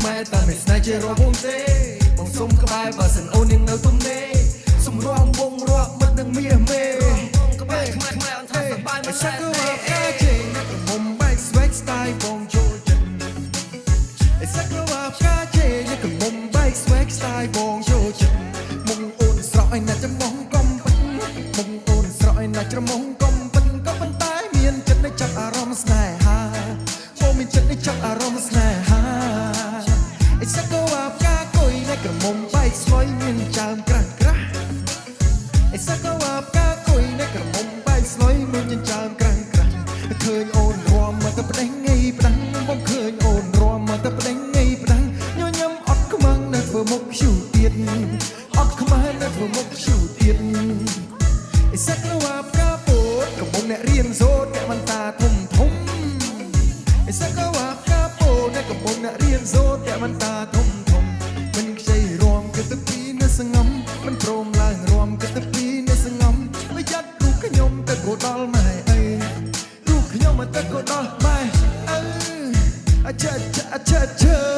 ខ្មែរតែមិនស្នេហ៍ជារបងទេបងសុំក្បែរបើសិនអូននឹងនៅទំនេរសុំរំវងរាប់មិននឹងមាសមេក្បែរខ្មែរអត់ថាសប្បាយមិនតែទេជេណាក់មុំបែកស្វែកស្ទាយបងចូលចិត្តអេសាក្រវ៉ាកាជេណាក់មុំបែកស្វែកស្ទាយបងចូលចិត្តមុំអូនស្រក់ឲ្យណាស់ចំងកំពិតមុំអូនស្រក់ឲ្យណាស់ច្រមុំកំពិតក៏ប៉ុន្តែមានចិត្តនៅចាប់អារម្មណ៍ស្នេហាបងមានចិត្តនៅចាប់អារម្មណ៍ស្នេហាអេសាក្រវ៉ាកាកុយណាក់ក្រមុំបែកស្វ័យមានចើមក្រាស់ក្រាស់អេសាក្រវ៉ាកាកុយណាក់ក្រមុំបែកស្វ័យមានចិញ្ចើមក្រាស់ក្រាស់ឃើញអូនរំមកទៅប្តេងងាយផ្ដាំងបងឃើញអូនរំមកទៅប្តេងងាយផ្ដាំងញញឹមអត់ខ្មាំងនៅធ្វើមុខឈូទៀតអត់ខ្មាស់នៅធ្វើមុខឈូទៀតអេសាក្រវ៉ាកាពោតកំពុងអ្នករៀនសូត្រអ្នកមិនតាធំធំអេសាក្រវ៉ាកាពោតអ្នកកំពុងអ្នករៀនសូត្រអ្នកមិនតាធំធំមិនខ្ចីរំគិតទៅពីនៅសងំមិនព្រមឡើងរំគិតទៅពីនៅសងំប្រយ័ត្នរូបខ្ញុំទៅក៏ដល់ម៉ែអីរូបខ្ញុំទៅក៏ដល់ម៉ែអើអើ